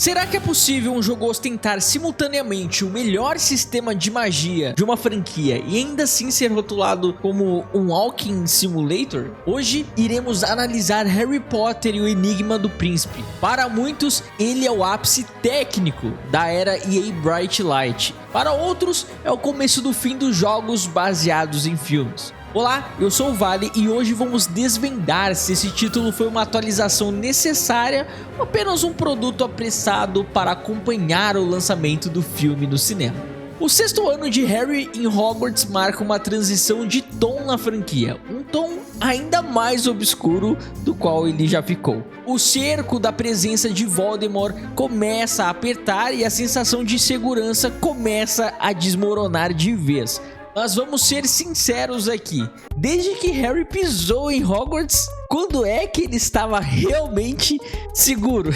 Será que é possível um jogo ostentar simultaneamente o melhor sistema de magia de uma franquia e ainda assim ser rotulado como um Walking Simulator? Hoje iremos analisar Harry Potter e o Enigma do Príncipe. Para muitos, ele é o ápice técnico da era EA Bright Light. Para outros, é o começo do fim dos jogos baseados em filmes. Olá, eu sou o Vale e hoje vamos desvendar se esse título foi uma atualização necessária ou apenas um produto apressado para acompanhar o lançamento do filme no cinema. O sexto ano de Harry em Hogwarts marca uma transição de tom na franquia, um tom ainda mais obscuro do qual ele já ficou. O cerco da presença de Voldemort começa a apertar e a sensação de segurança começa a desmoronar de vez. Mas vamos ser sinceros aqui, desde que Harry pisou em Hogwarts, quando é que ele estava realmente seguro?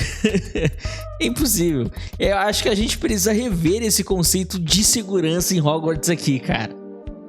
É impossível. Eu acho que a gente precisa rever esse conceito de segurança em Hogwarts aqui, cara.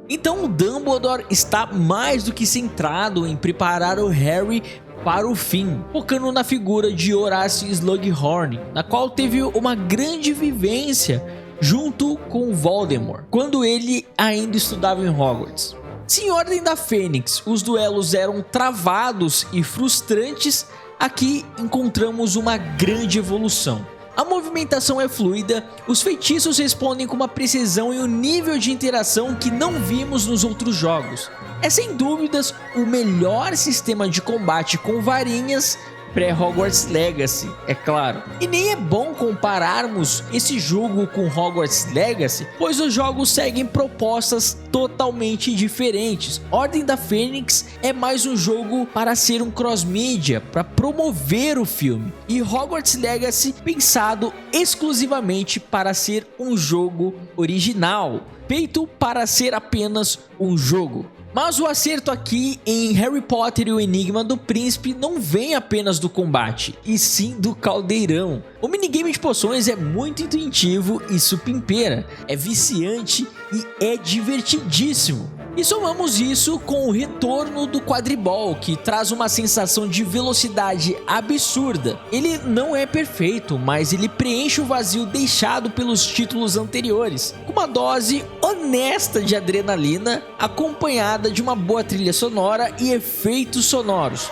Então o Dumbledore está mais do que centrado em preparar o Harry para o fim, focando na figura de Horácio Slughorn, na qual teve uma grande vivência junto com Voldemort, quando ele ainda estudava em Hogwarts. Se em Ordem da Fênix os duelos eram travados e frustrantes, aqui encontramos uma grande evolução. A movimentação é fluida, os feitiços respondem com uma precisão e um nível de interação que não vimos nos outros jogos. É sem dúvidas o melhor sistema de combate com varinhas pré-Hogwarts Legacy, é claro. E nem é bom compararmos esse jogo com Hogwarts Legacy, pois os jogos seguem propostas totalmente diferentes. Ordem da Fênix é mais um jogo para ser um cross-mídia, para promover o filme. E Hogwarts Legacy pensado exclusivamente para ser um jogo original, feito para ser apenas um jogo. Mas o acerto aqui em Harry Potter e o Enigma do Príncipe não vem apenas do combate, e sim do caldeirão. O minigame de poções é muito intuitivo e supimpeira, é viciante e é divertidíssimo. E somamos isso com o retorno do quadribol, que traz uma sensação de velocidade absurda. Ele não é perfeito, mas ele preenche o vazio deixado pelos títulos anteriores, com uma dose honesta de adrenalina, acompanhada de uma boa trilha sonora e efeitos sonoros.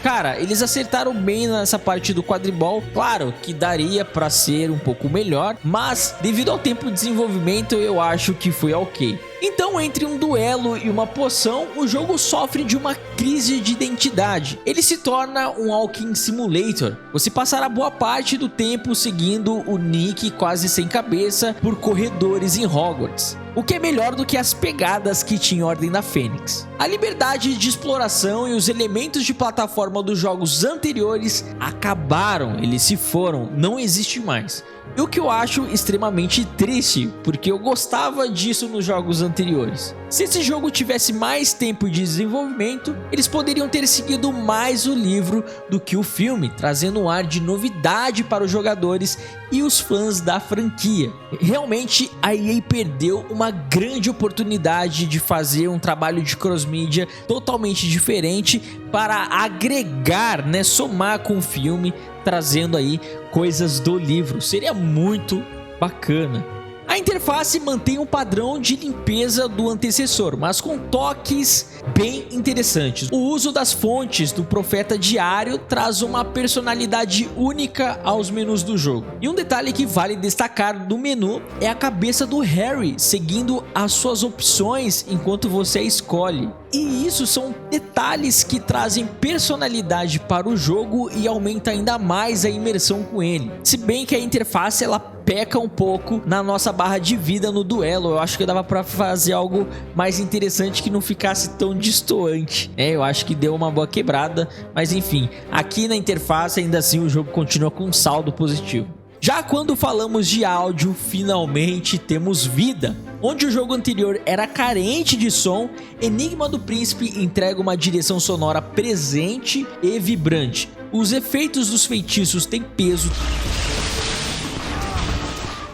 Cara, eles acertaram bem nessa parte do quadribol. Claro que daria pra ser um pouco melhor, mas devido ao tempo de desenvolvimento eu acho que foi ok. Então, entre um duelo e uma poção, o jogo sofre de uma crise de identidade. Ele se torna um Walking Simulator. Você passará boa parte do tempo seguindo o Nick quase sem cabeça por corredores em Hogwarts, o que é melhor do que as pegadas que tinha Ordem da Fênix. A liberdade de exploração e os elementos de plataforma dos jogos anteriores acabaram, eles se foram, não existe mais. E o que eu acho extremamente triste, porque eu gostava disso nos jogos anteriores. Se esse jogo tivesse mais tempo de desenvolvimento, eles poderiam ter seguido mais o livro do que o filme, trazendo um ar de novidade para os jogadores e os fãs da franquia. Realmente a EA perdeu uma grande oportunidade de fazer um trabalho de cross-mídia totalmente diferente para agregar, somar com o filme, trazendo aí coisas do livro. Seria muito bacana. A interface mantém um padrão de limpeza do antecessor, mas com toques bem interessantes. O uso das fontes do Profeta Diário traz uma personalidade única aos menus do jogo. E um detalhe que vale destacar do menu é a cabeça do Harry seguindo as suas opções enquanto você a escolhe. E isso são detalhes que trazem personalidade para o jogo e aumenta ainda mais a imersão com ele. Se bem que a interface ela peca um pouco na nossa barra de vida no duelo. Eu acho que dava para fazer algo mais interessante que não ficasse tão distoante. Eu acho que deu uma boa quebrada, mas enfim, aqui na interface ainda assim o jogo continua com um saldo positivo. Já quando falamos de áudio, finalmente temos vida. Onde o jogo anterior era carente de som, Enigma do Príncipe entrega uma direção sonora presente e vibrante. Os efeitos dos feitiços têm peso,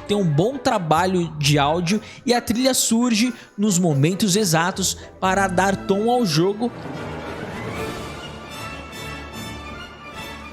tem um bom trabalho de áudio e a trilha surge nos momentos exatos para dar tom ao jogo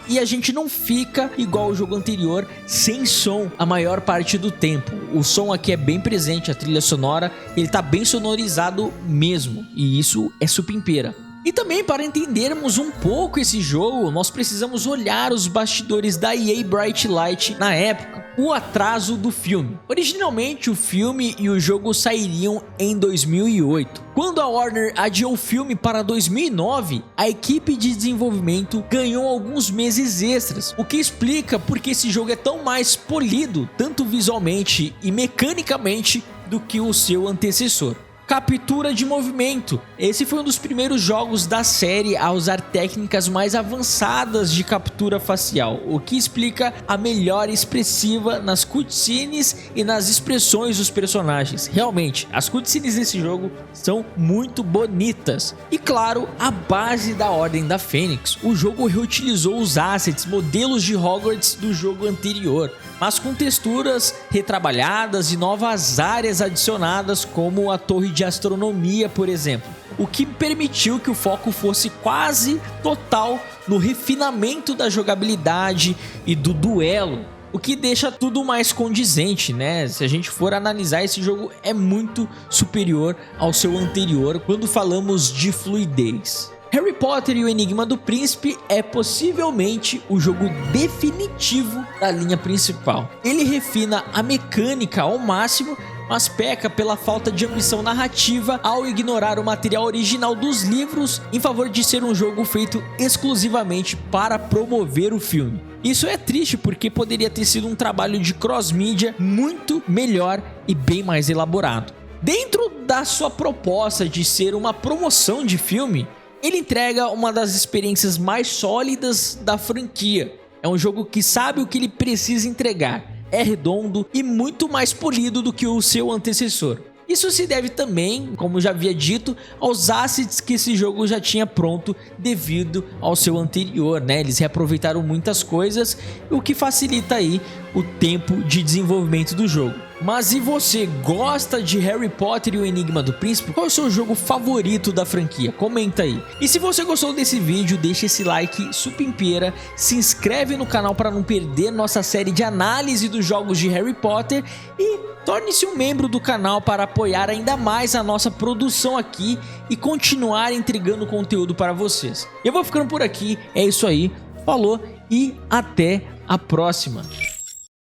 e a gente não fica igual o jogo anterior sem som a maior parte do tempo. O som aqui é bem presente, a trilha sonora, ele tá bem sonorizado mesmo, e isso é supimpeira. E também, para entendermos um pouco esse jogo, nós precisamos olhar os bastidores da EA Bright Light na época, o atraso do filme. Originalmente o filme e o jogo sairiam em 2008. Quando a Warner adiou o filme para 2009, a equipe de desenvolvimento ganhou alguns meses extras, o que explica porque esse jogo é tão mais polido, tanto visualmente e mecanicamente, do que o seu antecessor. Captura de movimento. Esse foi um dos primeiros jogos da série a usar técnicas mais avançadas de captura facial, o que explica a melhora expressiva nas cutscenes e nas expressões dos personagens. Realmente, as cutscenes desse jogo são muito bonitas. E claro, a base da Ordem da Fênix. O jogo reutilizou os assets, modelos de Hogwarts do jogo anterior, mas com texturas retrabalhadas e novas áreas adicionadas, como a torre de astronomia, por exemplo, o que permitiu que o foco fosse quase total no refinamento da jogabilidade e do duelo, o que deixa tudo mais condizente, né? Se a gente for analisar, esse jogo é muito superior ao seu anterior quando falamos de fluidez. Harry Potter e o Enigma do Príncipe é possivelmente o jogo definitivo da linha principal. Ele refina a mecânica ao máximo, mas peca pela falta de ambição narrativa ao ignorar o material original dos livros em favor de ser um jogo feito exclusivamente para promover o filme. Isso é triste porque poderia ter sido um trabalho de cross-mídia muito melhor e bem mais elaborado. Dentro da sua proposta de ser uma promoção de filme, ele entrega uma das experiências mais sólidas da franquia. É um jogo que sabe o que ele precisa entregar. É redondo e muito mais polido do que o seu antecessor. Isso se deve também, como já havia dito, aos assets que esse jogo já tinha pronto devido ao seu anterior, né? Eles reaproveitaram muitas coisas, o que facilita aí o tempo de desenvolvimento do jogo. Mas e você, gosta de Harry Potter e o Enigma do Príncipe? Qual é o seu jogo favorito da franquia? Comenta aí. E se você gostou desse vídeo, deixa esse like supimpeira, se inscreve no canal para não perder nossa série de análise dos jogos de Harry Potter e torne-se um membro do canal para apoiar ainda mais a nossa produção aqui e continuar entregando conteúdo para vocês. Eu vou ficando por aqui, é isso aí, falou e até a próxima.